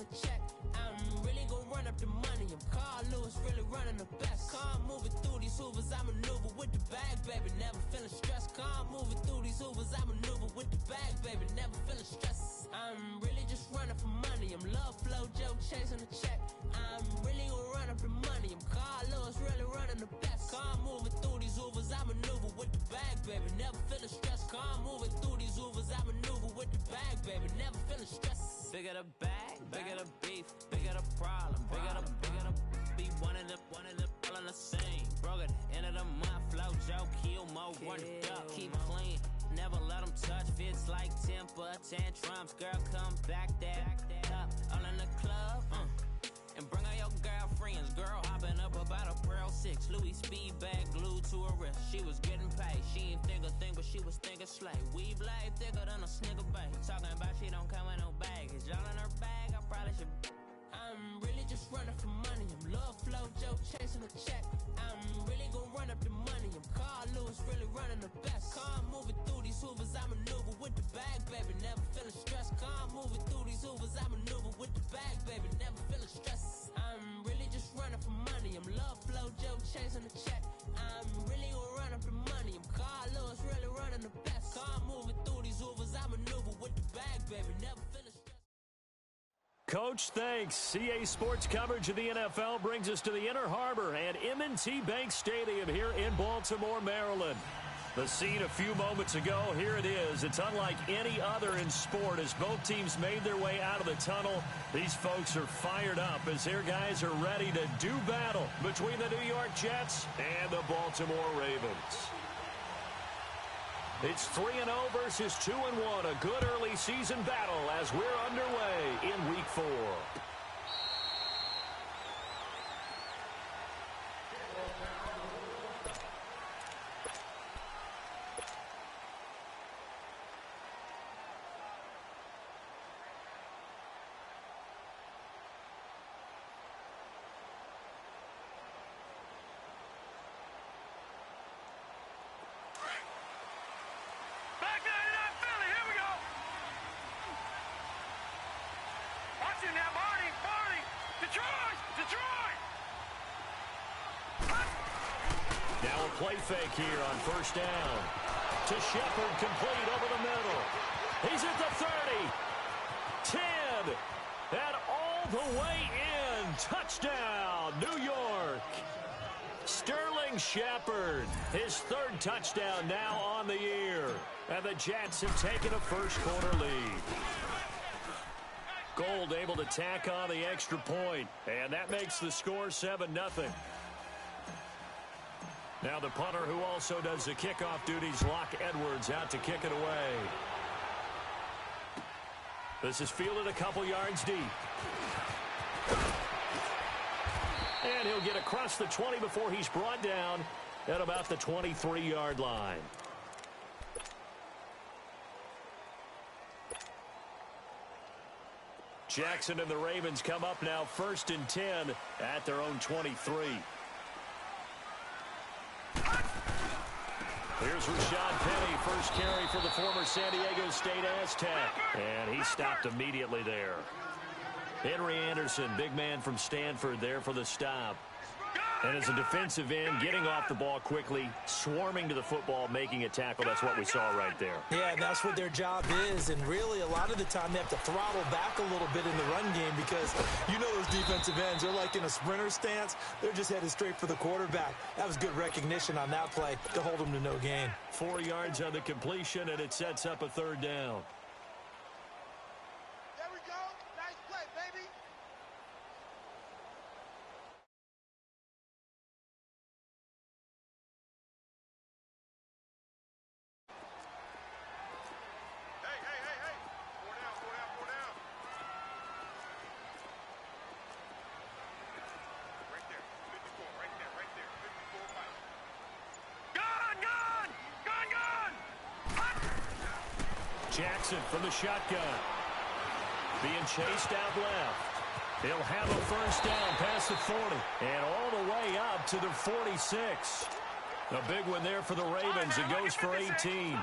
chasing a check. I'm really gonna run up the money. I'm Carl Lewis, really running the best. Calm moving through these hoovers, I maneuver with the bag, baby. Never feeling stressed. Calm moving through these hoovers, I maneuver with the bag, baby. Never feeling stressed. I'm really just running for money. I'm Love Flow Joe chasing a check. I'm really gonna run up the money. I'm Carl Lewis, really running the best. Calm moving through these hoovers, I maneuver with the bag, baby. Never feeling stressed. Calm moving through these hoovers, I maneuver with the bag, baby. Never feeling stressed. Bigger the bag, bigger the beef, bigger the problem, bigger the be one of the all in the same. Broke at the end of the month, Flow Joe, kill mo, run it up, keep clean. Never let them touch, fits like temper tantrums. Girl, come back up, all in the club, and bring all your girlfriends. Girl hopping up about a Pearl 6, Louis speed bag glued to her wrist. She was getting paid, she ain't think a thing, but she was thinking slay. Weave blade thicker than a snicker bag. Talking about she don't come with no baggage. All in her bag, I probably should. I'm really just running for money. I'm Love Flow Joe chasing a check. I'm really gonna run up the money. I'm Carl Lewis, really running the best. Calm moving through these hoovers, I maneuver with the bag, baby. Never feeling stressed. Calm moving through these hoovers, I maneuver with the bag, baby. Never feeling stressed. I'm really just running for money. I'm Love Flow Joe chasing a check. I'm really gonna run up the money. I'm Carl Lewis, really running the best. Calm moving through these hoovers, I maneuver with the bag, baby. Never feeling stressed. Coach, thanks. CA Sports coverage of the NFL brings us to the Inner Harbor and M&T Bank Stadium here in Baltimore, Maryland. The scene a few moments ago, here it is. It's unlike any other in sport as both teams made their way out of the tunnel. These folks are fired up as their guys are ready to do battle between the New York Jets and the Baltimore Ravens. It's 3-0 versus 2-1. A good early season battle as we're underway in Week 4. Now a play fake here on first down. To Shepard, complete over the middle. He's at the 30. 10. And all the way in. Touchdown, New York. Sterling Shepard, his third touchdown now on the year. And the Jets have taken a first-quarter lead. Gold able to tack on the extra point, and that makes the score 7-0. Now the punter who also does the kickoff duties, Locke Edwards, out to kick it away. This is fielded a couple yards deep. And he'll get across the 20 before he's brought down at about the 23-yard line. Jackson and the Ravens come up now 1st and 10 at their own 23. Here's Rashad Penny, first carry for the former San Diego State Aztec. And he stopped immediately there. Henry Anderson, big man from Stanford, there for the stop. And as a defensive end, getting off the ball quickly, swarming to the football, making a tackle. That's what we saw right there. Yeah, and that's what their job is. And really, a lot of the time, they have to throttle back a little bit in the run game because, you know, those defensive ends, they're like in a sprinter stance. They're just headed straight for the quarterback. That was good recognition on that play to hold them to no gain. 4 yards on the completion, and it sets up a third down. Jackson from the shotgun. Being chased out left. He'll have a first down past the 40. And all the way up to the 46. A big one there for the Ravens. It goes for 18.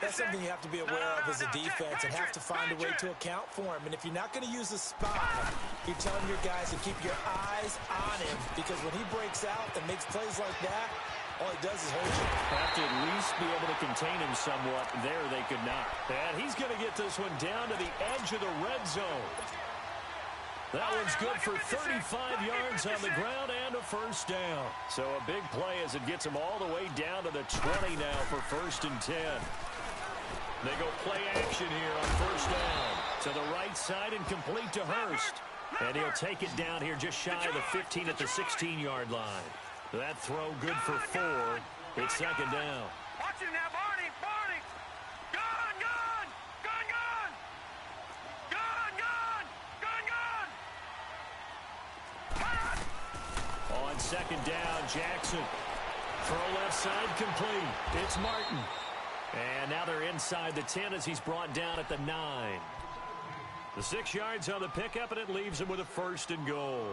That's something you have to be aware of as a defense and have to find a way to account for him. And if you're not going to use a spy, you're telling your guys to keep your eyes on him, because when he breaks out and makes plays like that, all he does is hurt you. Have to at least be able to contain him somewhat. There they could not. And he's going to get this one down to the edge of the red zone. That one's good for 35 yards on the ground and a first down. So a big play as it gets him all the way down to the 20 now for 1st and 10. They go play action here on first down. To the right side and complete to Hurst. And he'll take it down here just shy of the 15 at the 16-yard line. That throw good for 4. It's 2nd down. Watch him now, Barney! Barney! Gone! Gone! Gone! Gone! Gone! Gone! Gone! On 2nd down, Jackson. Throw left side complete. It's Martin. And now they're inside the 10 as he's brought down at the 9. The 6 yards on the pickup, and it leaves him with a 1st and goal.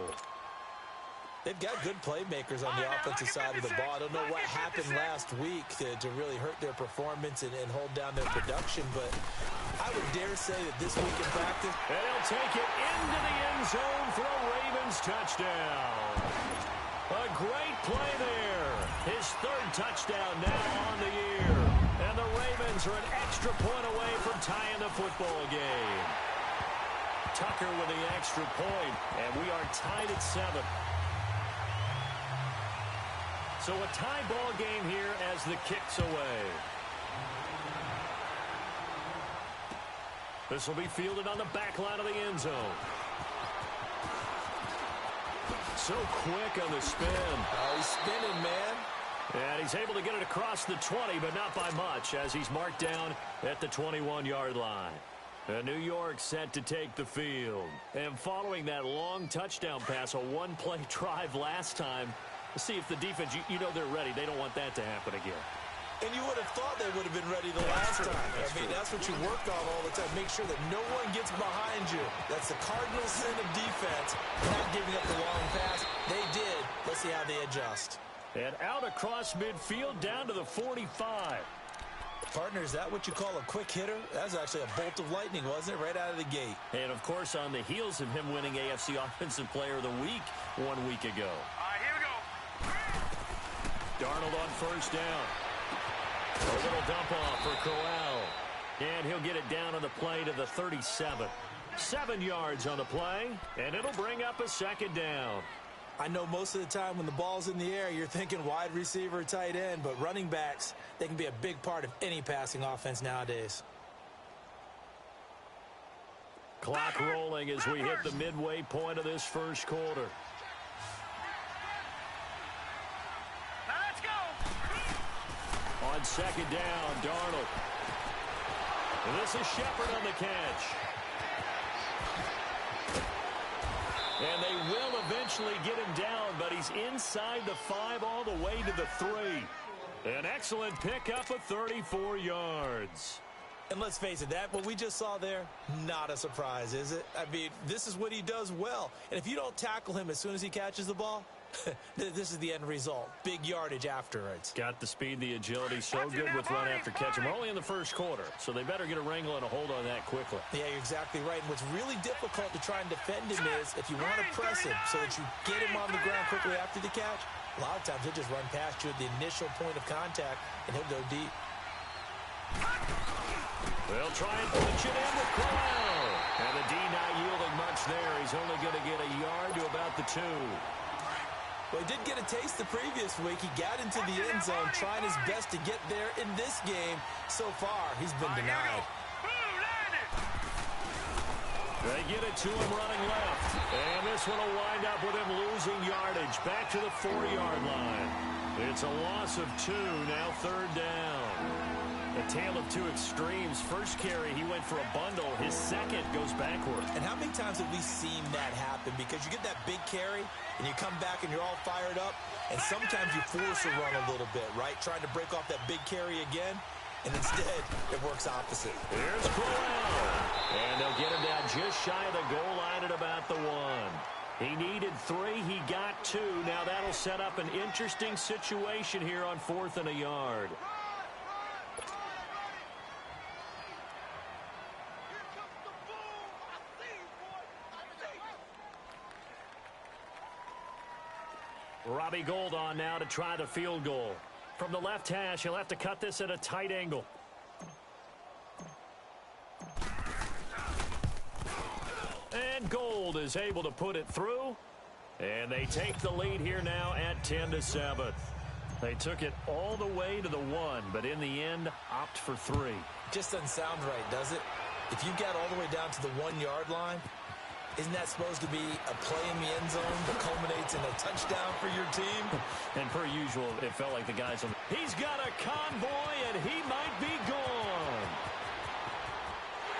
They've got good playmakers on the offensive side of the ball. I don't know what happened last week to really hurt their performance and hold down their production, but I would dare say that this week in practice. And he'll take it into the end zone for a Ravens touchdown. A great play there. His 3rd touchdown now on the year. And the Ravens are an extra point away from tying the football game. Tucker with the extra point, and we are tied at 7. So a tie ball game here as the kick's away. This will be fielded on the back line of the end zone. So quick on the spin. Oh, he's spinning, man. And he's able to get it across the 20, but not by much, as he's marked down at the 21-yard line. And New York set to take the field. And following that long touchdown pass, a one-play drive last time, let's see if the defense, you know they're ready. They don't want that to happen again. And you would have thought they would have been ready the last time. I mean, that's what you work on all the time. Make sure that no one gets behind you. That's the cardinal sin of defense, not giving up the long pass. They did. Let's see how they adjust. And out across midfield down to the 45. Partner, is that what you call a quick hitter? That was actually a bolt of lightning, wasn't it? Right out of the gate. And, of course, on the heels of him winning AFC Offensive Player of the Week 1 week ago. All right, here we go. Darnold on first down. A little dump off for Corral. And he'll get it down on the play to the 37. 7 yards on the play, and it'll bring up a 2nd down. I know most of the time when the ball's in the air, you're thinking wide receiver, tight end, but running backs, they can be a big part of any passing offense nowadays. Clock rolling as we hit the midway point of this first quarter. Now let's go. On 2nd down, Darnold. And this is Shepard on the catch. And they will eventually get him down, but he's inside the 5 all the way to the 3. An excellent pickup of 34 yards. And let's face it, what we just saw there, not a surprise, is it? I mean, this is what he does well. And if you don't tackle him as soon as he catches the ball, this is the end result. Big yardage afterwards. Got the speed, the agility, so good with run after catch. And we're only in the first quarter, so they better get a wrangle and a hold on that quickly. Yeah, you're exactly right. And what's really difficult to try and defend him is if you want to press him so that you get him on the ground quickly after the catch, a lot of times he'll just run past you at the initial point of contact, and he'll go deep. They'll try and punch it in with Corral. And the D not yielding much there. He's only going to get a yard to about the 2. Well, he did get a taste the previous week. He got into the end zone, trying his best to get there in this game. So far, he's been denied. They get it to him running left. And this one will wind up with him losing yardage. Back to the 4-yard line. It's a loss of 2, now 3rd down. A tale of two extremes. First carry, he went for a bundle. His second goes backward. And how many times have we seen that happen? Because you get that big carry, and you come back and you're all fired up, and sometimes you force a run a little bit, right? Trying to break off that big carry again, and instead, it works opposite. Here's Corral. And they'll get him down just shy of the goal line at about the 1. He needed 3. He got 2. Now that'll set up an interesting situation here on 4th and a yard. Robbie Gould on now to try the field goal. From the left hash, he'll have to cut this at a tight angle. And Gould is able to put it through. And they take the lead here now at 10-7. They took it all the way to the 1, but in the end, opt for 3. Just doesn't sound right, does it? If you got all the way down to the 1-yard line, isn't that supposed to be a play in the end zone that culminates in a touchdown for your team? And per usual, it felt like the guys on. He's got a convoy, and he might be gone.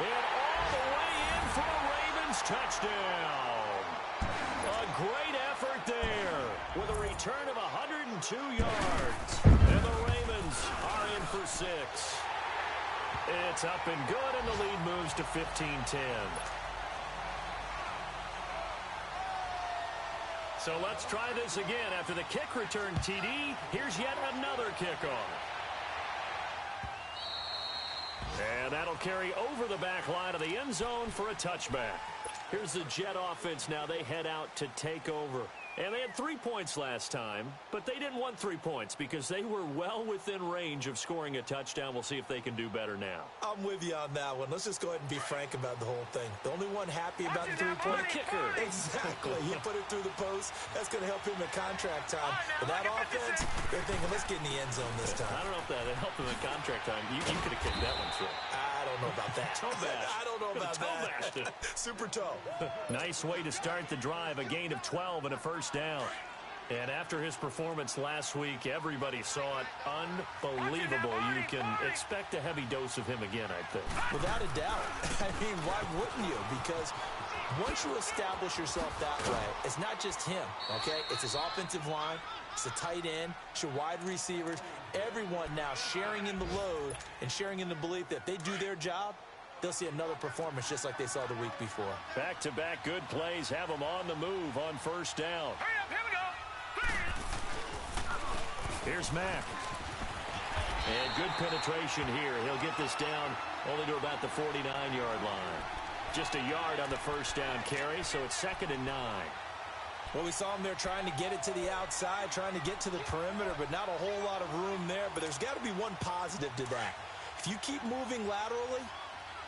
And all the way in for a Ravens touchdown. A great effort there with a return of 102 yards. And the Ravens are in for 6. It's up and good, and the lead moves to 15-10. So let's try this again. After the kick return TD, here's yet another kickoff. And that'll carry over the back line of the end zone for a touchback. Here's the Jet offense now. They head out to take over. And they had 3 points last time, but they didn't want 3 points because they were well within range of scoring a touchdown. We'll see if they can do better now. I'm with you on that one. Let's just go ahead and be frank about the whole thing. The only one happy about the 3-point kicker. Exactly. He put it through the post. That's going to help him in contract time. But that offense, they're thinking, let's get in the end zone this time. I don't know if that helped him in contract time. You could have kicked that one through. I don't know about that. Toe bash. I don't know about that. Super toe. Nice way to start the drive. A gain of 12 and a first down. And after his performance last week, everybody saw it. Unbelievable. You can expect a heavy dose of him again, I think. Without a doubt. I mean, why wouldn't you? Because once you establish yourself that way, it's not just him, okay? It's his offensive line. It's the tight end. It's your wide receivers. Everyone now sharing in the load and sharing in the belief that if they do their job, they'll see another performance just like they saw the week before. Back-to-back good plays have them on the move on first down. Hurry up, here we go. Here's Mack. And good penetration here. He'll get this down only to about the 49-yard line. Just a yard on the first down carry, so it's 2nd and 9. Well, we saw him there trying to get it to the outside, trying to get to the perimeter, but not a whole lot of room there. But there's got to be one positive to that. If you keep moving laterally,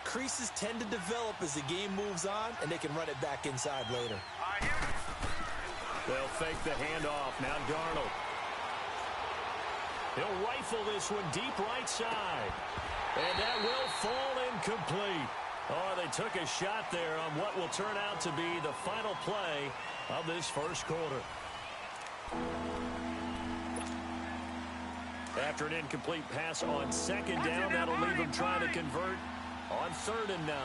creases tend to develop as the game moves on, and they can run it back inside later. They'll fake the handoff. Now Darnold. He'll rifle this one deep right side. And that will fall incomplete. Oh, they took a shot there on what will turn out to be the final play of this first quarter. After an incomplete pass on 2nd down, that'll leave them trying to convert on 3rd and 9.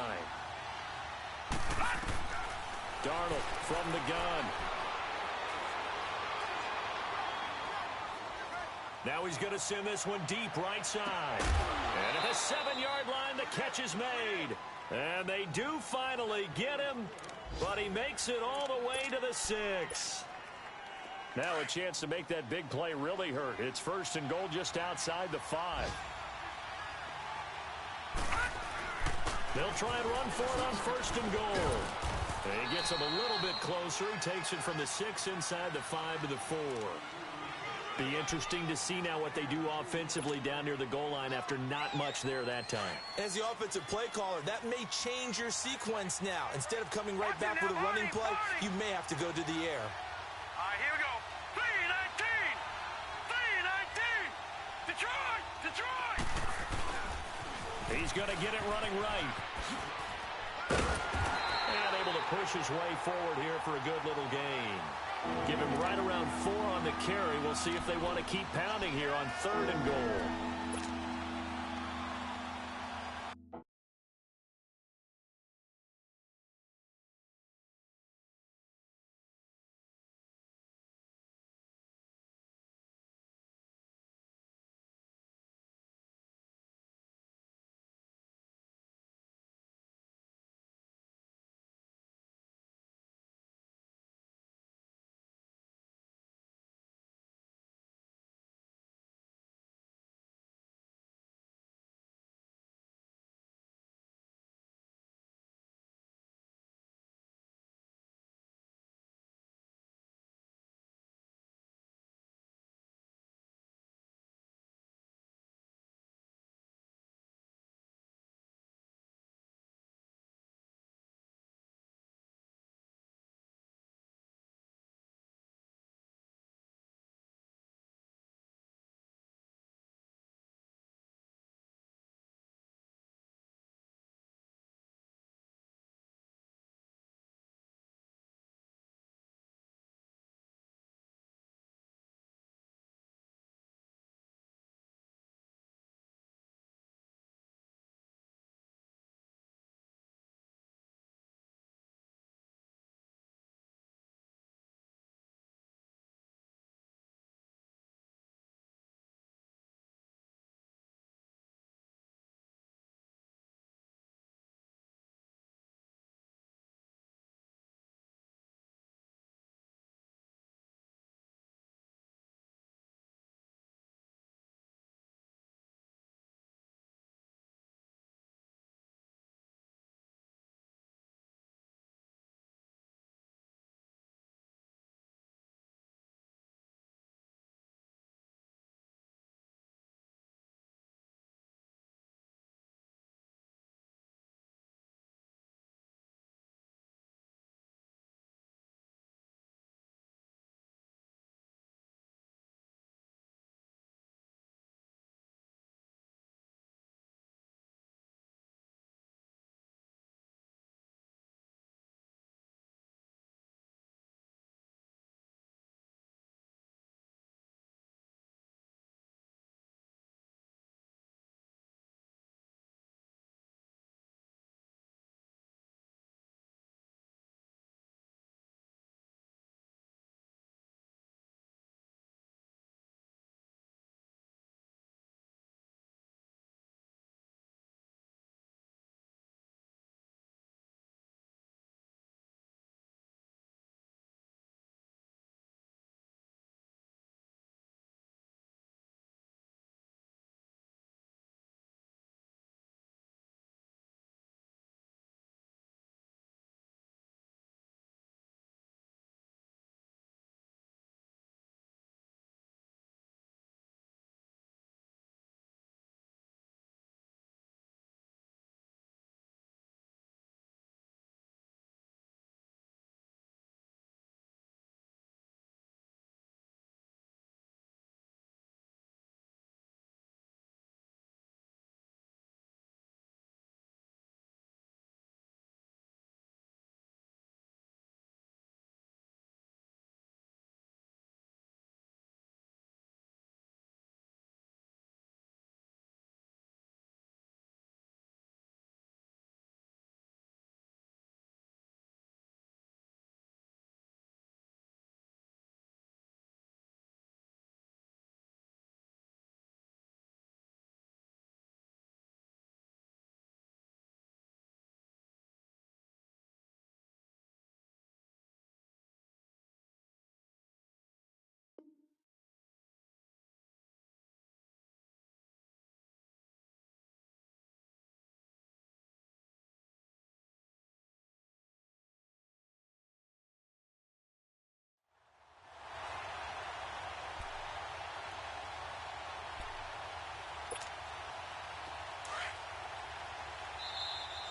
Darnold from the gun. Now he's going to send this one deep right side. And at the 7-yard line, the catch is made. And they do finally get him, but he makes it all the way to the 6. Now a chance to make that big play really hurt. It's 1st and goal just outside the 5. They'll try and run for it on 1st and goal. And he gets him a little bit closer. He takes it from the 6 inside the 5 to the 4. Be interesting to see now what they do offensively down near the goal line after not much there that time. As the offensive play caller, that may change your sequence now. Instead of coming right back with a running play, you may have to go to the air. All right, here we go. 3-19. 3-19. Detroit. Detroit. He's going to get it running right. And able to push his way forward here for a good little gain. Give him right around 4 on the carry. We'll see if they want to keep pounding here on 3rd and goal.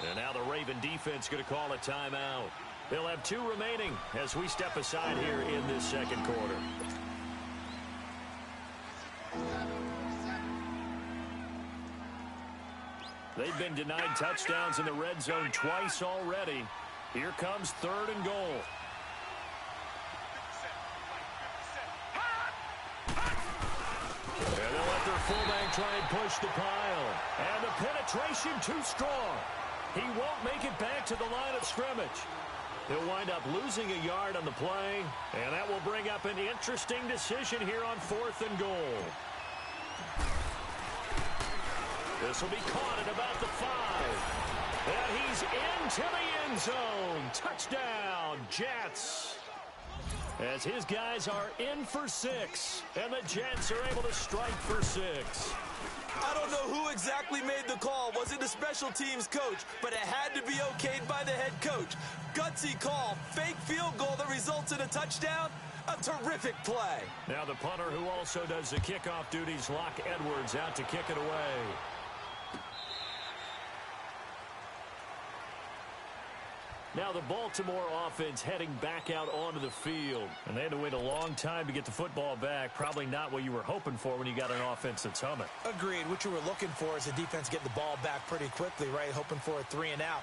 And now the Raven defense going to call a timeout. They'll have 2 remaining as we step aside here in this second quarter. They've been denied touchdowns in the red zone twice already. Here comes 3rd and goal. And they'll let their fullback try and push the pile. And the penetration too strong. He won't make it back to the line of scrimmage. He'll wind up losing a yard on the play, and that will bring up an interesting decision here on 4th and goal. This will be caught at about the 5. And he's into the end zone. Touchdown, Jets. As his guys are in for 6, and the Jets are able to strike for 6. I don't know who exactly made the call. Was it the special teams coach? But it had to be okayed by the head coach. Gutsy call. Fake field goal that results in a touchdown. A terrific play. Now the punter who also does the kickoff duties, Locke Edwards, out to kick it away. Now the Baltimore offense heading back out onto the field. And they had to wait a long time to get the football back. Probably not what you were hoping for when you got an offense that's humming. Agreed. What you were looking for is the defense get the ball back pretty quickly, right? Hoping for a 3 and out.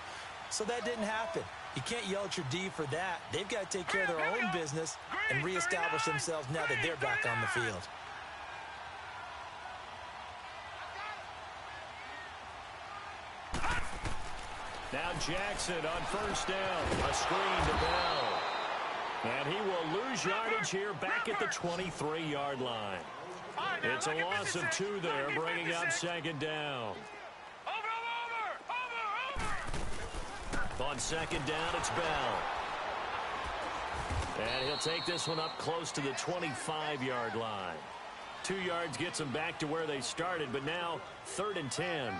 So that didn't happen. You can't yell at your D for that. They've got to take care of their own business and reestablish themselves now that they're back on the field. Now Jackson on 1st down. A screen to Bell. And he will lose yardage here back at the 23-yard line. It's a loss of 2 there, bringing up 2nd down. On 2nd down, it's Bell. And he'll take this one up close to the 25-yard line. 2 yards gets him back to where they started, but now 3rd and 10.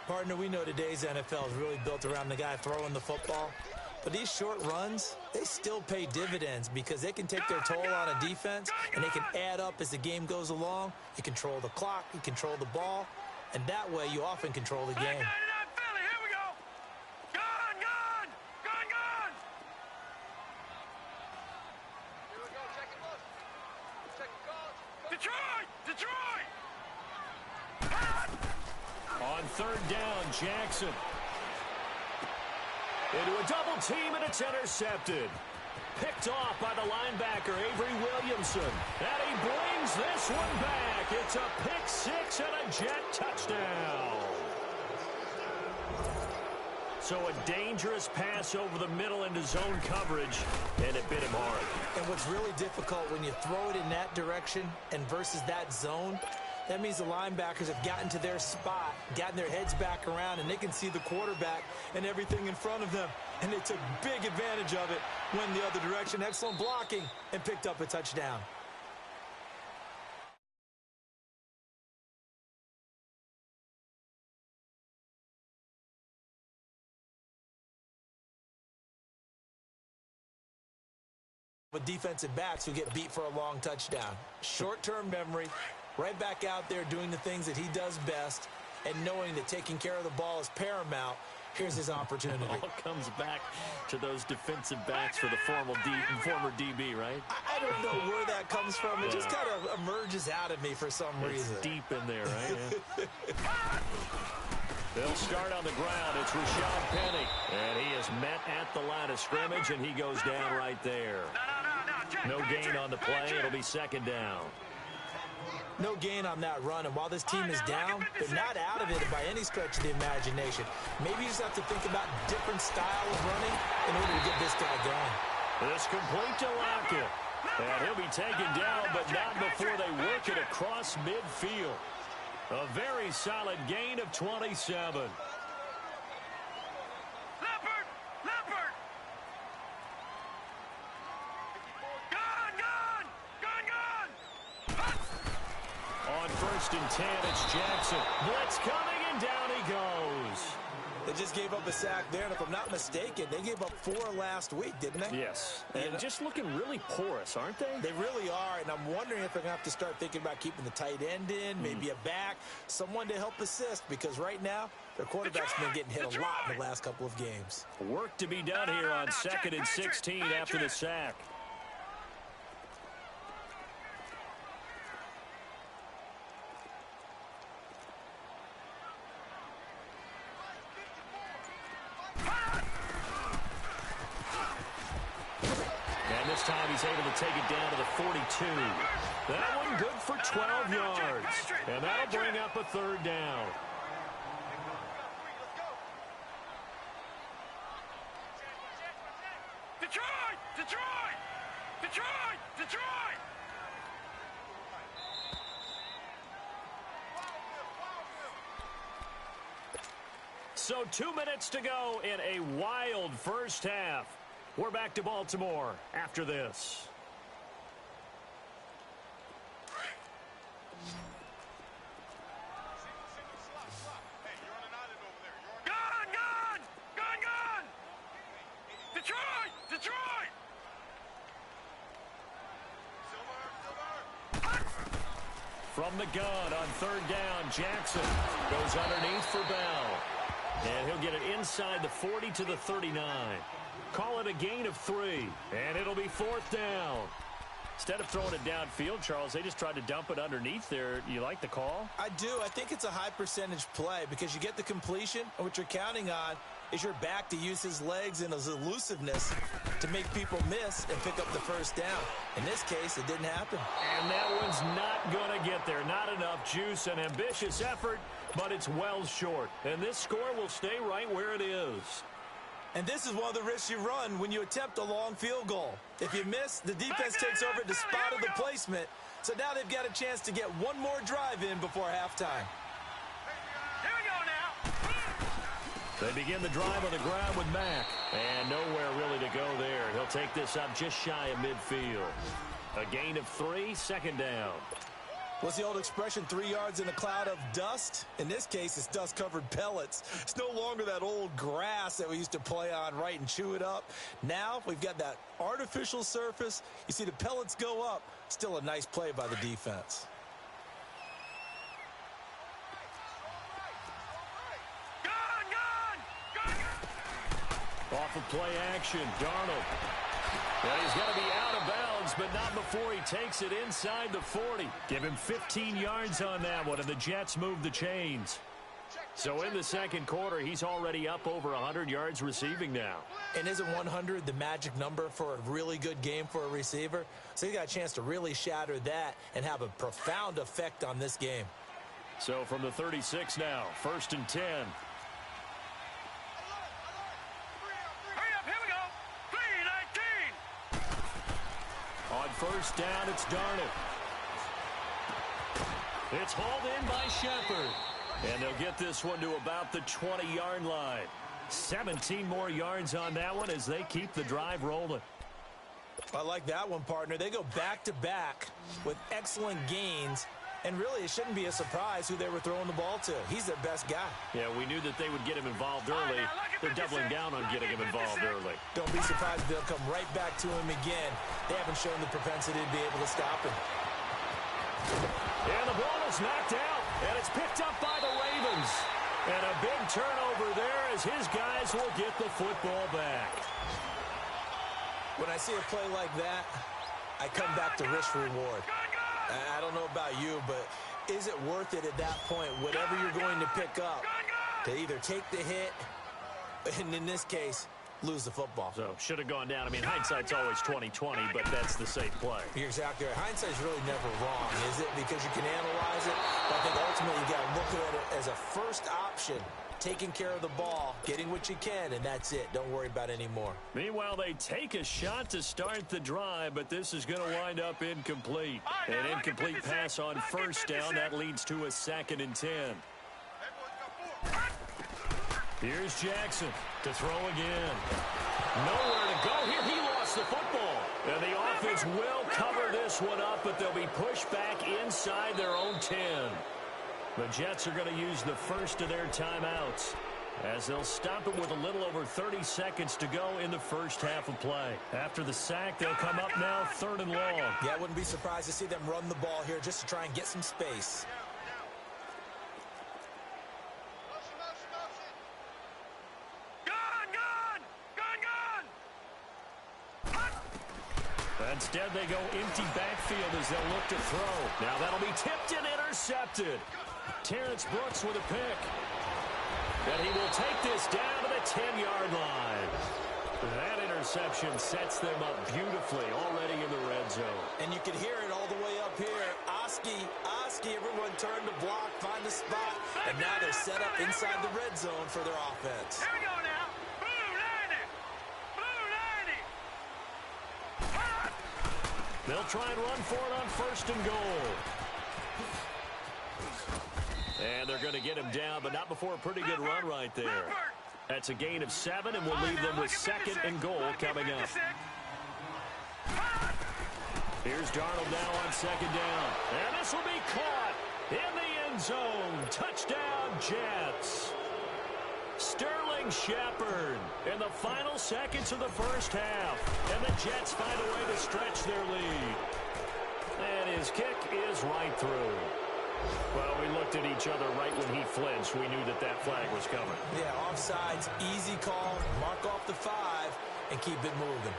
Partner, we know today's NFL is really built around the guy throwing the football. But these short runs, they still pay dividends because they can take their toll on a defense, and they can add up as the game goes along. You control the clock, you control the ball, and that way you often control the game. On 3rd down, Jackson. Into a double team, and it's intercepted. Picked off by the linebacker, Avery Williamson. And he brings this one back. It's a pick 6 and a Jet touchdown. So a dangerous pass over the middle into zone coverage, and it bit him hard. And what's really difficult when you throw it in that direction and versus that zone, that means the linebackers have gotten to their spot, gotten their heads back around, and they can see the quarterback and everything in front of them. And they took big advantage of it, went the other direction. Excellent blocking, and picked up a touchdown. With defensive backs who get beat for a long touchdown. Short-term memory. Right back out there doing the things that he does best, and knowing that taking care of the ball is paramount. Here's his opportunity. It all comes back to those defensive backs for the former DB, right? I don't know where that comes from. It just kind of emerges out of me for some reason. It's deep in there, right? Yeah. They'll start on the ground. It's Rashad Penny. And he is met at the line of scrimmage, and he goes down right there. No gain on the play. It'll be 2nd down. No gain on that run, and while this team is down, they're not out of it by any stretch of the imagination. Maybe you just have to think about different style of running in order to get this guy going. This complete to Lockett. And he'll be taken down, but not before they work it across midfield. A very solid gain of 27. On 1st and 10, it's Jackson. Blitz coming, and down he goes. They just gave up a sack there, and if I'm not mistaken, they gave up 4 last week, didn't they? Yes, and just looking really porous, aren't they? They really are, and I'm wondering if they're going to have to start thinking about keeping the tight end in, maybe a back, someone to help assist, because right now, their quarterback's been getting hit a lot in the last couple of games. Work to be done here on 2nd and 16 after the sack. And this time he's able to take it down to the 42. That one good for 12 yards. And that'll bring up a 3rd down. Detroit! Detroit! Detroit! Detroit! So 2 minutes to go in a wild first half. We're back to Baltimore after this. Gun! Gun! Gun! Gun! Detroit! Detroit! From the gun on 3rd down, Jackson goes underneath for Bell. And he'll get it inside the 40 to the 39. Call it a gain of 3, and it'll be 4th down. Instead of throwing it downfield, Charles, they just tried to dump it underneath there. You like the call? I do. I think it's a high percentage play because you get the completion, and what you're counting on is your back to use his legs and his elusiveness to make people miss and pick up the 1st down. In this case, it didn't happen. And that one's not going to get there. Not enough juice, an ambitious effort, but it's well short. And this score will stay right where it is. And this is one of the risks you run when you attempt a long field goal. If you miss, the defense takes over the spot of the placement. So now they've got a chance to get one more drive in before halftime. Here we go now. They begin the drive on the ground with Mack. And nowhere really to go there. He'll take this up just shy of midfield. A gain of 3, 2nd down. What's the old expression, 3 yards in a cloud of dust? In this case, it's dust-covered pellets. It's no longer that old grass that we used to play on, right, and chew it up. Now we've got that artificial surface. You see the pellets go up. Still a nice play by the defense. Off of play action, Darnold. Well, he's got to be out of bounds, but not before he takes it inside the 40. Give him 15 yards on that one, and the Jets move the chains. So in the 2nd quarter, he's already up over 100 yards receiving now. And isn't 100 the magic number for a really good game for a receiver? So he got a chance to really shatter that and have a profound effect on this game. So from the 36 now, 1st and 10. On 1st down, it's Darnold. It's hauled in by Shepard. And they'll get this one to about the 20-yard line. 17 more yards on that one as they keep the drive rolling. I like that one, partner. They go back-to-back with excellent gains. And really, it shouldn't be a surprise who they were throwing the ball to. He's their best guy. Yeah, we knew that they would get him involved early. They're doubling down on getting him involved early. Don't be surprised if they'll come right back to him again. They haven't shown the propensity to be able to stop him. And the ball is knocked out, and it's picked up by the Ravens. And a big turnover there as his guys will get the football back. When I see a play like that, I come back to risk-reward. I don't know about you, but is it worth it at that point, whatever you're going to pick up, to either take the hit, and in this case, lose the football? So, should have gone down. I mean, hindsight's always 20/20, but that's the safe play. You're exactly right. Hindsight's really never wrong, is it? Because you can analyze it, but I think ultimately you got to look at it as a first option. Taking care of the ball, getting what you can, and that's it. Don't worry about any more. Meanwhile, they take a shot to start the drive, but this is going to wind up incomplete. An incomplete pass on 1st down. That leads to a 2nd and 10. Here's Jackson to throw again. Nowhere to go here. He lost the football. And the offense will cover this one up, but they'll be pushed back inside their own 10. The Jets are going to use the first of their timeouts. as they'll stop it with a little over 30 seconds to go in the first half of play. After the sack, they'll come up now 3rd and long. Yeah, I wouldn't be surprised to see them run the ball here just to try and get some space. Instead, they go empty backfield as they'll look to throw. Now that'll be tipped and intercepted. Terrence Brooks with a pick. And he will take this down to the 10-yard line. That interception sets them up beautifully already in the red zone. And you can hear it all the way up here. Oski, everyone turned to block, find a spot. And now they're set up inside the red zone for their offense. Here we go now. They'll try and run for it on 1st and goal. And they're going to get him down, but not before a pretty good run right there. That's a gain of 7, and we'll leave them with 2nd and goal coming up. Here's Darnold now on 2nd down. And this will be caught in the end zone. Touchdown, Jets. Sterling Shepard in the final seconds of the first half. And the Jets find a way to stretch their lead. And his kick is right through. Well, we looked at each other right when he flinched. We knew that that flag was coming. Yeah, offsides, easy call. Mark off the 5 and keep it moving.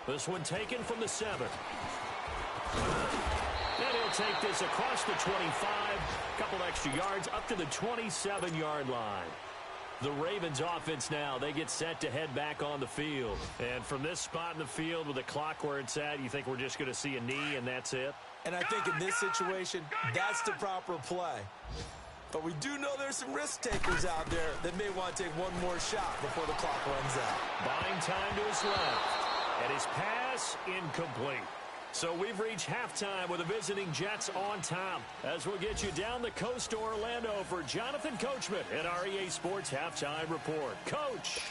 This one taken from the 7. And he'll take this across the 25, a couple extra yards up to the 27-yard line. The Ravens offense now, they get set to head back on the field. And from this spot in the field with the clock where it's at, you think we're just going to see a knee and that's it? And I think in this situation, that's the proper play. But we do know there's some risk takers out there that may want to take one more shot before the clock runs out. Buying time to his left. And his pass incomplete. So we've reached halftime with the visiting Jets on top. As we'll get you down the coast to Orlando for Jonathan Coachman at our EA Sports Halftime Report. Coach!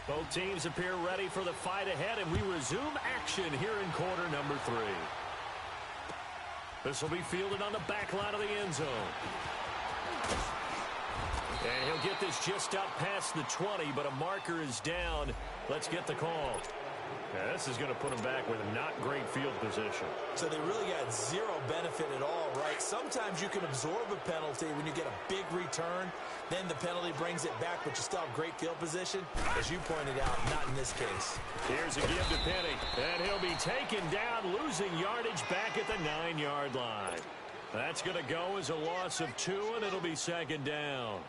Both teams appear ready for the fight ahead, and we resume action here in quarter number 3. This will be fielded on the back line of the end zone. And he'll get this just up past the 20, but a marker is down. Let's get the call. Yeah, this is going to put him back with a not great field position. So they really got zero benefit at all, right? Sometimes you can absorb a penalty when you get a big return. Then the penalty brings it back, but you still have great field position. As you pointed out, not in this case. Here's a give to Penny. And he'll be taken down, losing yardage back at the 9-yard line. That's going to go as a loss of 2, and it'll be 2nd down.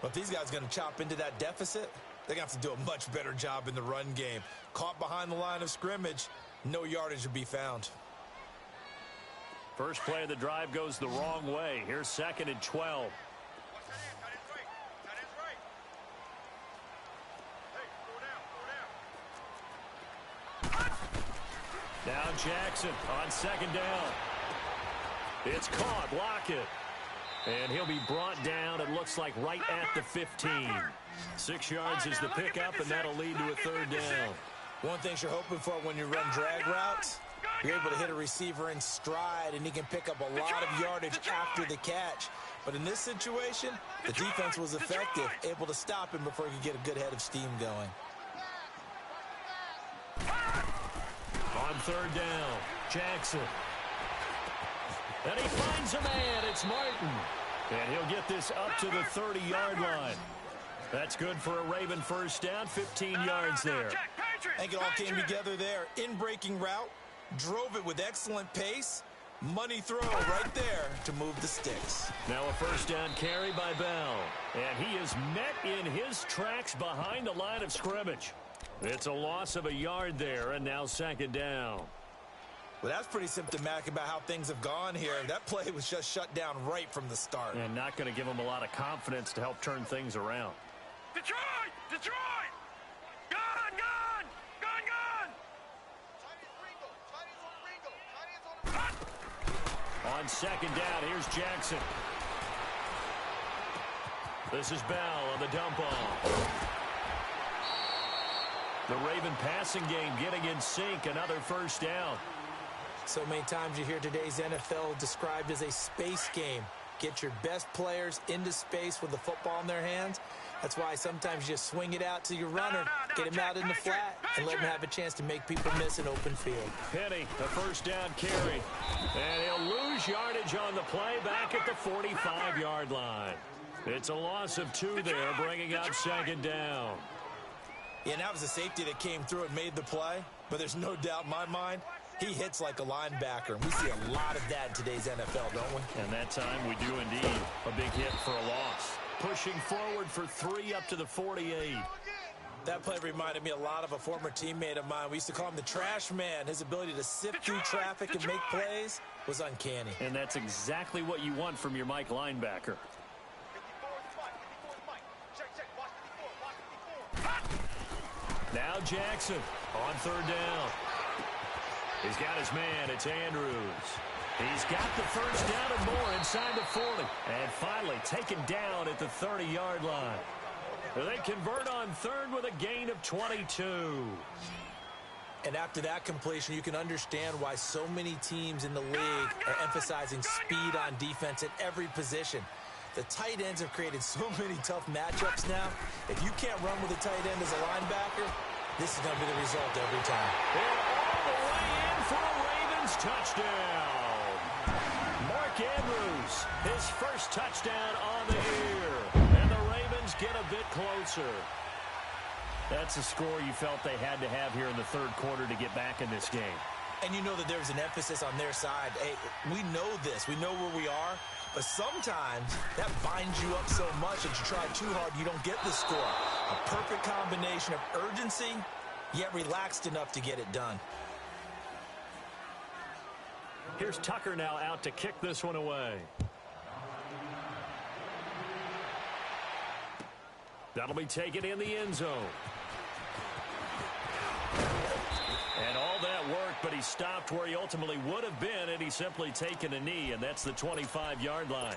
But if these guys are going to chop into that deficit, they're going to have to do a much better job in the run game. Caught behind the line of scrimmage, no yardage to be found. First play of the drive goes the wrong way. Here's 2nd and 12. Now Jackson on 2nd down. It's caught. Lockett. And he'll be brought down, it looks like, right at the 15. 6 yards is the pickup, and that'll lead to a 3rd down. One thing you're hoping for when you run drag routes, you're able to hit a receiver in stride, and he can pick up a lot of yardage after the catch. But in this situation, the defense was effective, able to stop him before he could get a good head of steam going. On 3rd down, Jackson. And he finds a man. It's Martin. And he'll get this up to the 30-yard line. That's good for a Raven first down, 15 yards there. I think it all came together there. In-breaking route, drove it with excellent pace. Money throw right there to move the sticks. Now a first down carry by Bell. And he is met in his tracks behind the line of scrimmage. It's a loss of a yard there, and now 2nd down. Well, that's pretty symptomatic about how things have gone here. That play was just shut down right from the start. And not going to give him a lot of confidence to help turn things around. Detroit! Detroit! Gun! Gun! Gun! Gun! On 2nd down, here's Jackson. This is Bell on the dump off. The Raven passing game getting in sync. Another first down. So many times you hear today's NFL described as a space game. Get your best players into space with the football in their hands. That's why sometimes you just swing it out to your runner, get him out in the flat, and let him have a chance to make people miss an open field. Penny, a first down carry. And he'll lose yardage on the play back at the 45-yard line. It's a loss of 2 there, bringing up second down. Yeah, and that was a safety that came through and made the play. But there's no doubt in my mind, he hits like a linebacker. And we see a lot of that in today's NFL, don't we? And that time we do indeed. A big hit for a loss. Pushing forward for 3 up to the 48. That play reminded me a lot of a former teammate of mine. We used to call him the trash man. His ability to sift through traffic and make plays was uncanny. And that's exactly what you want from your Mike linebacker. Now Jackson on third down. He's got his man. It's Andrews. He's got the first down and more inside the 40. And finally taken down at the 30-yard line. They convert on third with a gain of 22. And after that completion, you can understand why so many teams in the league are emphasizing speed on defense at every position. The tight ends have created so many tough matchups now. If you can't run with a tight end as a linebacker, this is going to be the result every time. And all the way in for a Ravens touchdown. Mark Andrews, his first touchdown on the year. And the Ravens get a bit closer. That's a score you felt they had to have here in the third quarter to get back in this game. And you know that there's an emphasis on their side. Hey, we know this. We know where we are. But sometimes that binds you up so much that you try too hard, you don't get the score. A perfect combination of urgency, yet relaxed enough to get it done. Here's Tucker now out to kick this one away. That'll be taken in the end zone. And all that worked, but he stopped where he ultimately would have been, and he's simply taken a knee, and that's the 25-yard line.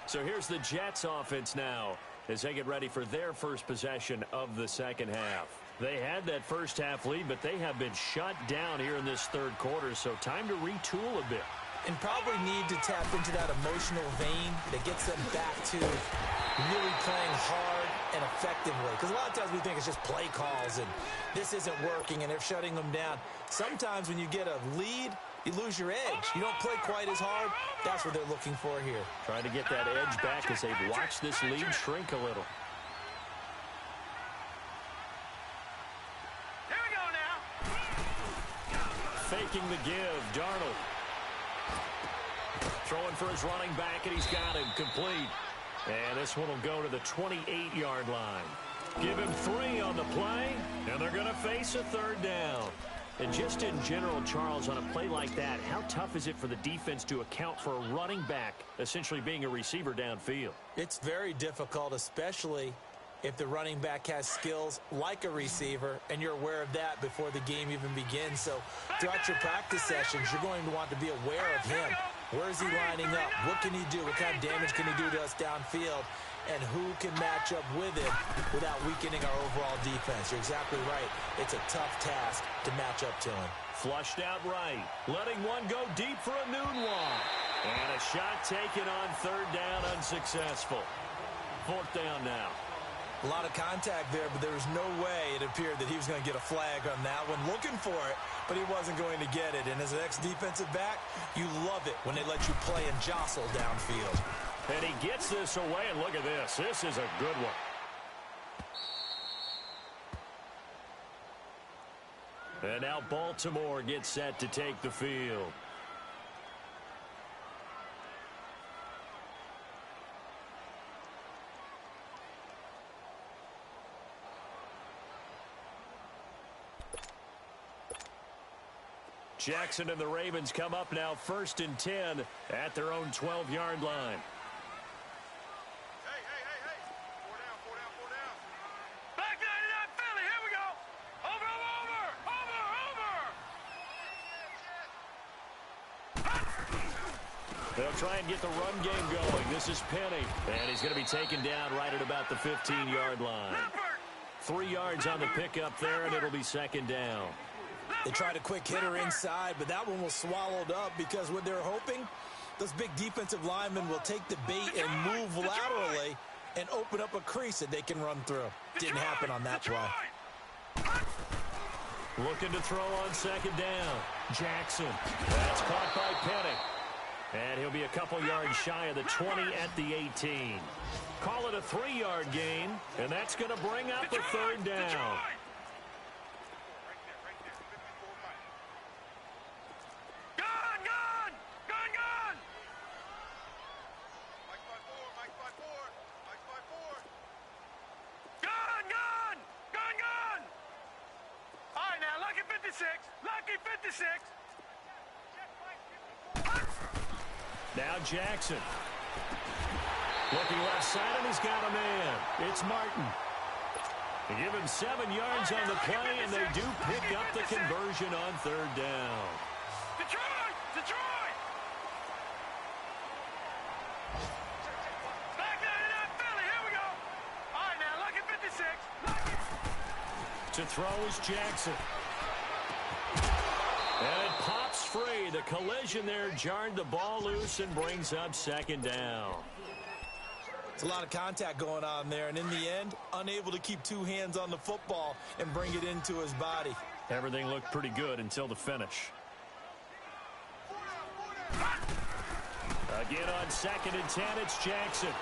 So here's the Jets offense now as they get ready for their first possession of the second half. They had that first half lead, but they have been shut down here in this third quarter, so time to retool a bit. And probably need to tap into that emotional vein that gets them back to really playing hard and effectively. Because a lot of times we think it's just play calls and this isn't working and they're shutting them down. Sometimes when you get a lead, you lose your edge. You don't play quite as hard. That's what they're looking for here. Trying to get that edge back as they've watched this lead shrink a little. Here we go now. Faking the give, Darnold. Throwing for his running back, and he's got him complete. And this one will go to the 28-yard line. Give him 3 on the play, and they're going to face a third down. And just in general, Charles, on a play like that, how tough is it for the defense to account for a running back essentially being a receiver downfield? It's very difficult, especially if the running back has skills like a receiver, and you're aware of that before the game even begins. So throughout your practice sessions, you're going to want to be aware of him. Where is he lining up? What can he do? What kind of damage can he do to us downfield? And who can match up with him without weakening our overall defense? You're exactly right. It's a tough task to match up to him. Flushed out right. Letting one go deep for a noon one. And a shot taken on third down, unsuccessful. Fourth down now. A lot of contact there, but there was no way it appeared that he was going to get a flag on that one. Looking for it, but he wasn't going to get it. And as an ex-defensive back, you love it when they let you play and jostle downfield. And he gets this away, and look at this. This is a good one. And now Baltimore gets set to take the field. Jackson and the Ravens come up now 1st and 10 at their own 12-yard line. Hey. 4 down. Back 99 Philly. Here we go. Over. They'll try and get the run game going. This is Penny, and he's going to be taken down right at about the 15-yard line. 3 yards on the pickup there, and it'll be second down. They tried a quick hitter inside, but that one was swallowed up because what they're hoping, those big defensive linemen will take the bait and move laterally and open up a crease that they can run through. Didn't happen on that play. Looking to throw on second down. Jackson. That's caught by Penny. And he'll be a couple yards shy of the 20 at the 18. Call it a 3-yard gain, and that's going to bring up a third down. Lucky 56. Now Jackson. Looking left side, and he's got a man. It's Martin. They give him 7 yards on the play, and they do pick up the conversion on third down. Detroit! Detroit! Back down in that Philly. Here we go. All right, now, lucky 56. To throw is Jackson. And it pops free. The collision there jarred the ball loose and brings up second down. It's a lot of contact going on there, and in the end, unable to keep 2 hands on the football and bring it into his body. Everything looked pretty good until the finish. Again on 2nd and 10, it's Jackson.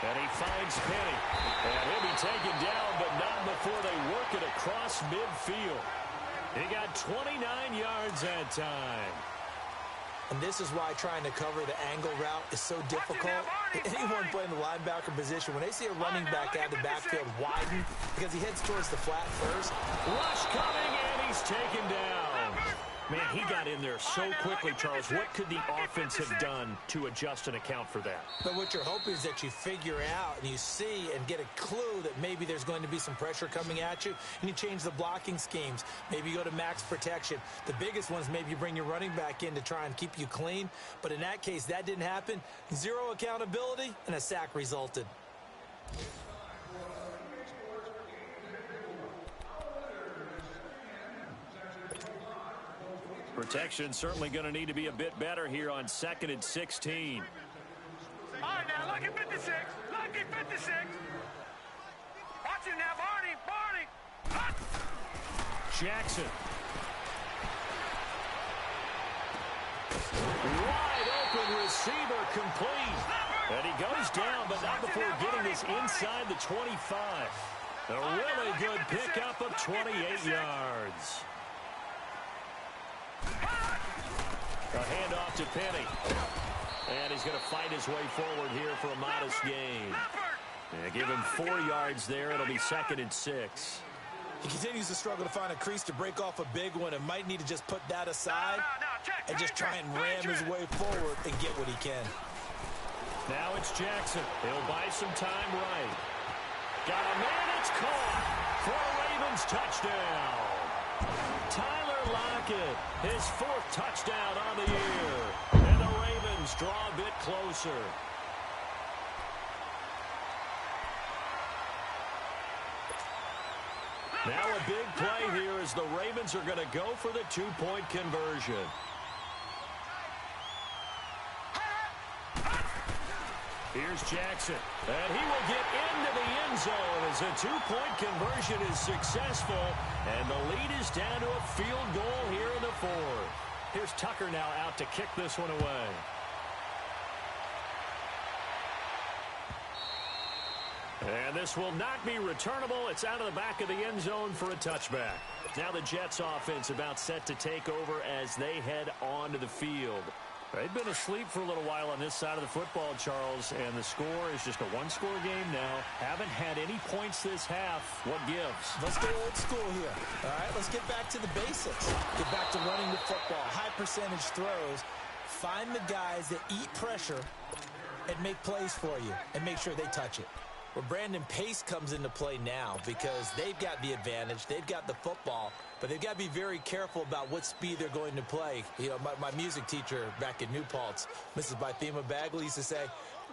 And he finds Penny. And he'll be taken down, but not before they work it across midfield. He got 29 yards that time. And this is why trying to cover the angle route is so difficult. Anyone playing the linebacker position, when they see a running back out of the backfield widen because he heads towards the flat first. Rush coming, and he's taken down. Man, he got in there so quickly, Charles. What could the offense have done to adjust and account for that? But what you're hoping is that you figure out and you see and get a clue that maybe there's going to be some pressure coming at you, and you change the blocking schemes. Maybe you go to max protection. The biggest ones, maybe you bring your running back in to try and keep you clean. But in that case, that didn't happen. 0 accountability, and a sack resulted. Protection certainly going to need to be a bit better here on 2nd and 16. All right, now, lucky 56. Lucky 56. Watch it now, Barney. Barney. Hut. Jackson. Wide open receiver complete. And he goes down, but not before getting this inside the 25. A really good pickup of 28 yards. A handoff to Penny. And he's going to fight his way forward here for a modest gain. Give him 4 yards there. It'll be 2nd and 6. He continues to struggle to find a crease to break off a big one and might need to just put that aside and just try and ram his way forward and get what he can. Now it's Jackson. He'll buy some time right. Got a man. It's caught for a Ravens touchdown. Tyler Lockett, his 4th touchdown on the year. And the Ravens draw a bit closer. Now a big play here as the Ravens are going to go for the 2-point conversion. Here's Jackson, and he will get into the end zone as a 2-point conversion is successful, and the lead is down to a field goal here in the 4th. Here's Tucker now out to kick this one away. And this will not be returnable. It's out of the back of the end zone for a touchback. Now the Jets offense about set to take over as they head onto the field. They've been asleep for a little while on this side of the football, Charles, and the score is just a 1-score game now. Haven't had any points this half. What gives? Let's go old school here. All right, let's get back to the basics. Get back to running the football, high percentage throws. Find the guys that eat pressure and make plays for you and make sure they touch it. Well, Brandon, pace comes into play now because they've got the advantage. They've got the football, but they've got to be very careful about what speed they're going to play. You know, my music teacher back in New Paltz, Mrs. Bythema Bagley, used to say,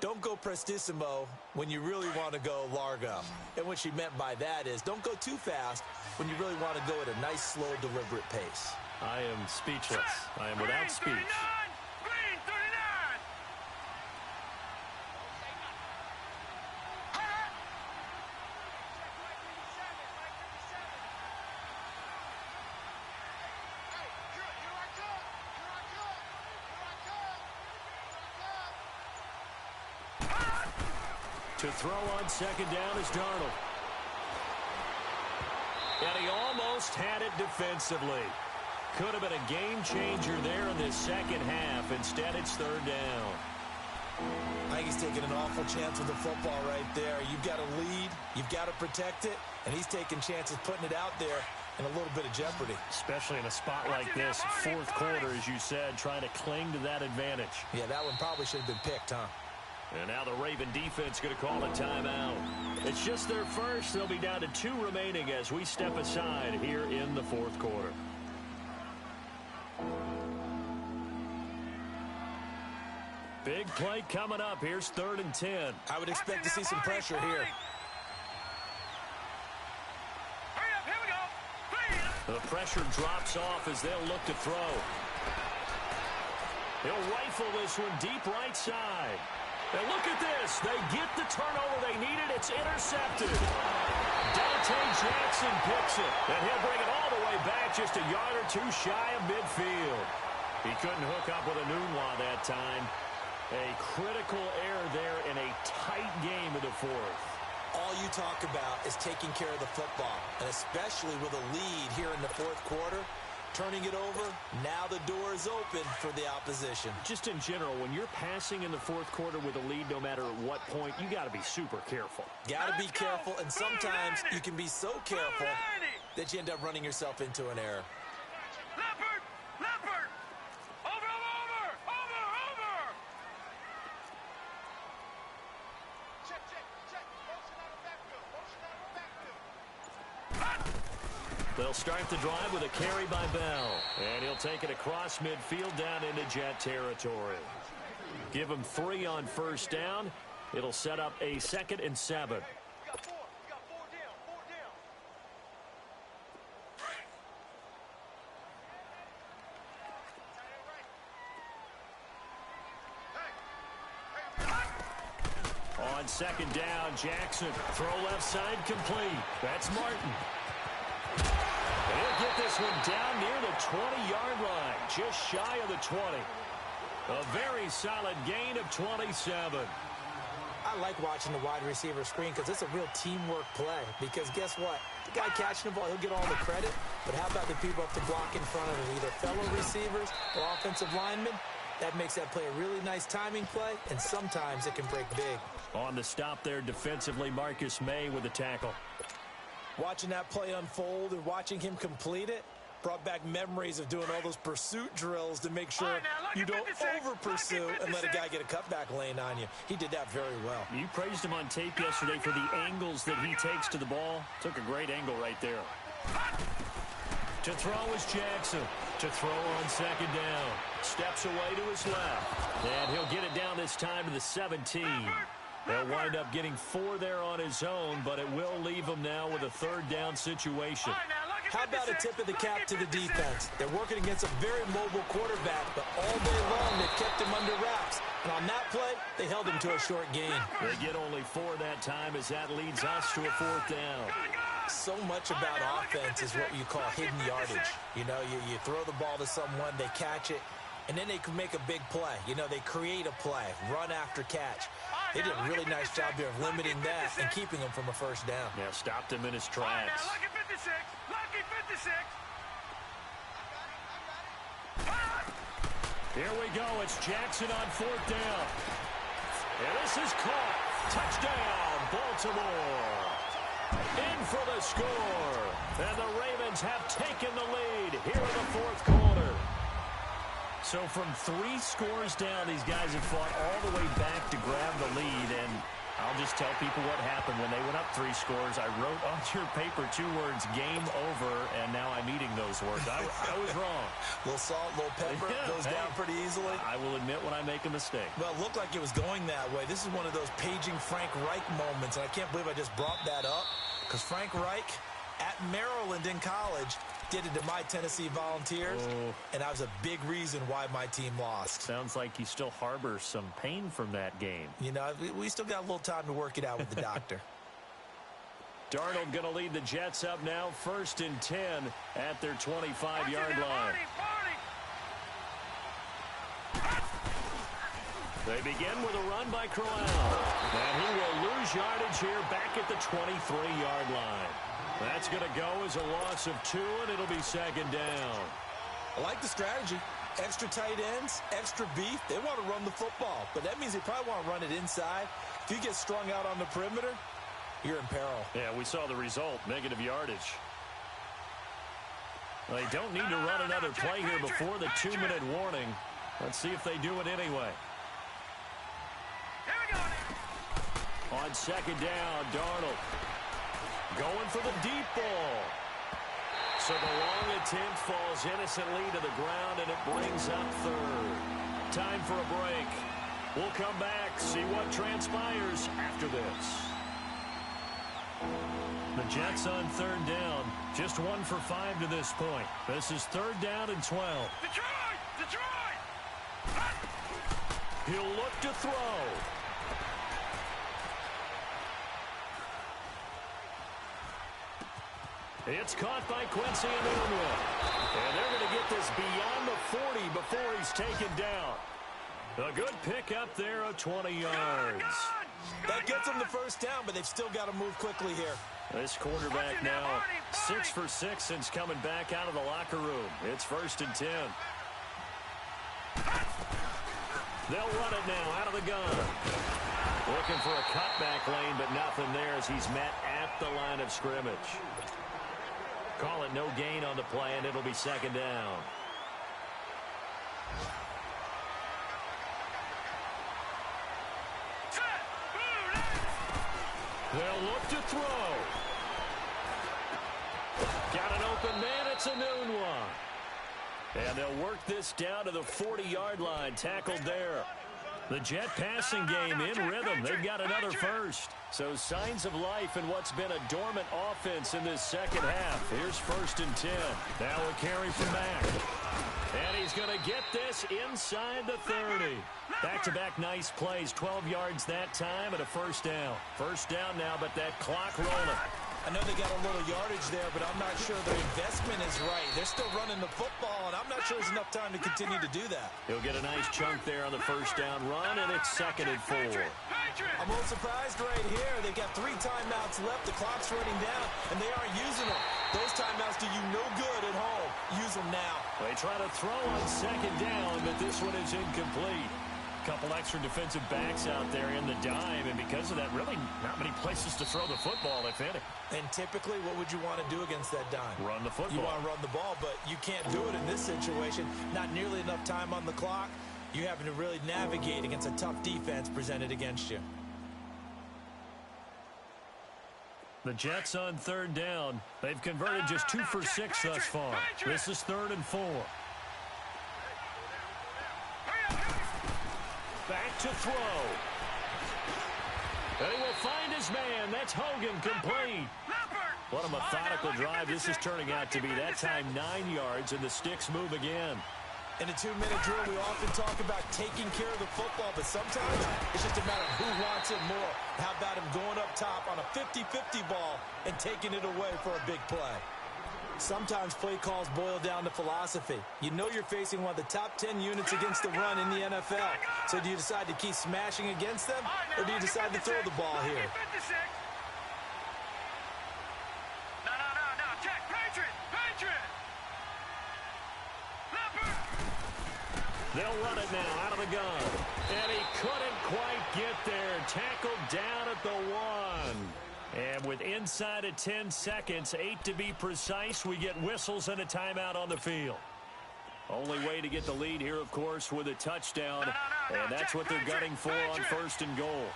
Don't go prestissimo when you really want to go largo. And what she meant by that is don't go too fast when you really want to go at a nice, slow, deliberate pace. I am speechless. I am without speech. Green 39. To throw on second down is Darnold. And he almost had it defensively. Could have been a game changer there in this second half. Instead, it's third down. I think he's taking an awful chance with the football right there. You've got to lead. You've got to protect it. And he's taking chances putting it out there in a little bit of jeopardy. Especially in a spot like this, fourth quarter, as you said, trying to cling to that advantage. Yeah, that one probably should have been picked, huh? And now the Raven defense going to call a timeout. It's just their first. They'll be down to 2 remaining as we step aside here in the fourth quarter. Big play coming up. Here's 3rd and 10. I would expect to see some pressure here. Hurry up, here we go. The pressure drops off as they'll look to throw. He'll rifle this one deep right side. And look at this. They get the turnover they needed. It's intercepted. Dante Jackson picks it. And he'll bring it all the way back just a yard or 2 shy of midfield. He couldn't hook up with a Nunwa that time. A critical error there in a tight game in the fourth. All you talk about is taking care of the football. And especially with a lead here in the fourth quarter. Turning it over, now the door is open for the opposition. Just in general, when you're passing in the fourth quarter with a lead, no matter at what point, you got to be super careful. Got to be careful, and sometimes you can be so careful that you end up running yourself into an error. Leopard! Leopard! Over! Check. Motion out of backfield. They'll start the drive with a carry by Bell. And he'll take it across midfield down into Jet territory. Give him 3 on first down. It'll set up a 2nd and 7. You got 4 down. 4 down. On second down, Jackson. Throw left side complete. That's Martin. And he'll get this one down near the 20-yard line. Just shy of the 20. A very solid gain of 27. I like watching the wide receiver screen because it's a real teamwork play. Because guess what? The guy catching the ball, he'll get all the credit. But how about the people up the block in front of him? Either fellow receivers or offensive linemen. That makes that play a really nice timing play, and sometimes it can break big. On the stop there defensively, Marcus May with the tackle. Watching that play unfold and watching him complete it brought back memories of doing all those pursuit drills to make sure you don't over-pursue and let a guy get a cutback lane on you. He did that very well. You praised him on tape yesterday for the angles that he takes to the ball. Took a great angle right there. To throw is Jackson. To throw on second down. Steps away to his left. And he'll get it down this time to the 17. They'll wind up getting 4 there on his own, but it will leave him now with a 3rd down situation. How about a tip of the cap to the defense? They're working against a very mobile quarterback, but all day long they've kept him under wraps. And on that play, they held him to a short gain. They get only 4 that time as that leads us to a 4th down. So much about offense is what you call hidden yardage. You know, you throw the ball to someone, they catch it, and then they can make a big play. You know, they create a play, run after catch. They did a really nice job here of limiting that and keeping him from a first down. Yeah, stopped him in his tracks. Lucky 56. Lucky 56. Here we go. It's Jackson on 4th down. And this is caught. Touchdown, Baltimore. In for the score. And the Ravens have taken the lead here in the 4th quarter. So from 3 scores down, these guys have fought all the way back to grab the lead. And I'll just tell people what happened when they went up 3 scores. I wrote on your paper 2 words, game over, and now I'm eating those words. I was wrong. A little salt, a little pepper, goes down pretty easily. I will admit when I make a mistake. Well, it looked like it was going that way. This is one of those paging Frank Reich moments, and I can't believe I just brought that up, because Frank Reich at Maryland in college did it to my Tennessee Volunteers, and that was a big reason why my team lost. Sounds like you still harbor some pain from that game. You know, we still got a little time to work it out with the doctor. Darnold going to lead the Jets up now, 1st and 10 at their 25-yard line. They begin with a run by Crowell, and he will lose yardage here back at the 23-yard line. That's going to go as a loss of 2, and it'll be 2nd down. I like the strategy. Extra tight ends, extra beef. They want to run the football, but that means they probably want to run it inside. If you get strung out on the perimeter, you're in peril. Yeah, we saw the result, negative yardage. They don't need to run another play here before the 2-minute warning. Let's see if they do it anyway. On 2nd down, Darnold going for the deep ball. So the long attempt falls innocently to the ground, and it brings up 3rd. Time for a break. We'll come back, see what transpires after this. The Jets on 3rd down, just 1 for 5 to this point. This is 3rd down and 12. Detroit! He'll look to throw. It's caught by Quincy Enunwa. And they're going to get this beyond the 40 before he's taken down. A good pickup there of 20 yards. That gets them the 1st down, but they've still got to move quickly here. This quarterback now 6 for 6 since coming back out of the locker room. It's 1st and 10. They'll run it now out of the gun. Looking for a cutback lane, but nothing there as he's met at the line of scrimmage. Call it no gain on the play, and it'll be 2nd down. They'll look to throw. Got an open man. It's Enunwa. And they'll work this down to the 40-yard line. Tackled there. The Jet passing game in rhythm. They've got another 1st. So signs of life in what's been a dormant offense in this 2nd half. Here's 1st and 10. Now a carry from Mack. And he's going to get this inside the 30. Back-to-back nice plays. 12 yards that time and a 1st down. 1st down now, but that clock rolling. I know they got a little yardage there, but I'm not sure their investment is right. They're still running the football, and I'm not sure there's enough time to continue to do that. He'll get a nice chunk there on the 1st down run, and it's 2nd and 4. I'm a little surprised right here. They've got 3 timeouts left. The clock's running down, and they aren't using them. Those timeouts do you no good at home. Use them now. They try to throw on 2nd down, but this one is incomplete. Couple extra defensive backs out there in the dime, and because of that, really not many places to throw the football, if any. And typically, what would you want to do against that dime? Run the football. You want to run the ball, but you can't do it in this situation. Not nearly enough time on the clock. You're having to really navigate against a tough defense presented against you. The Jets on 3rd down. They've converted just 2 for 6 thus far. This is 3rd and 4. Back to throw. And he will find his man. That's Hogan, complete. What a methodical drive this is turning out to be. That time 9 yards, and the sticks move again. In a 2-minute drill, we often talk about taking care of the football, but sometimes it's just a matter of who wants it more. How about him going up top on a 50-50 ball and taking it away for a big play? Sometimes play calls boil down to philosophy. You know you're facing one of the top 10 units against the run in the NFL. So do you decide to keep smashing against them, or do you decide to throw the ball here? No. Check. Patriot. They'll run it now out of the gun. And he couldn't quite get there. Tackled down at the 1. And with inside of 10 seconds, 8 to be precise, we get whistles and a timeout on the field. Only way to get the lead here, of course, with a touchdown. And that's what they're gunning for on 1st and goal.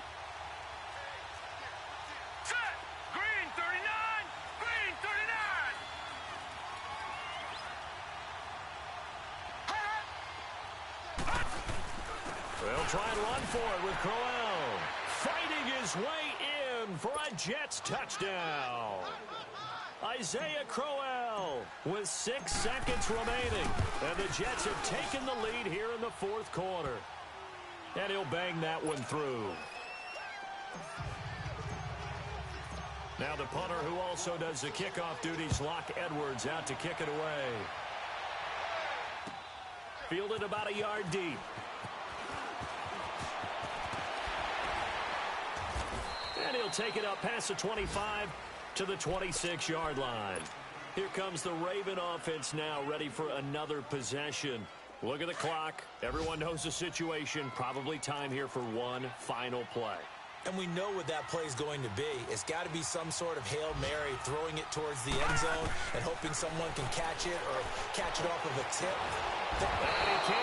They'll try and run for it with Crowell. Fighting his way in for a Jets touchdown. Isaiah Crowell with 6 seconds remaining. And the Jets have taken the lead here in the fourth quarter. And he'll bang that one through. Now the punter, who also does the kickoff duties, Locke Edwards, out to kick it away. Fielded about a yard deep. And he'll take it up past the 25 to the 26-yard line. Here comes the Raven offense now, ready for another possession. Look at the clock. Everyone knows the situation. Probably time here for one final play. And we know what that play is going to be. It's got to be some sort of Hail Mary, throwing it towards the end zone and hoping someone can catch it or catch it off of a tip. And he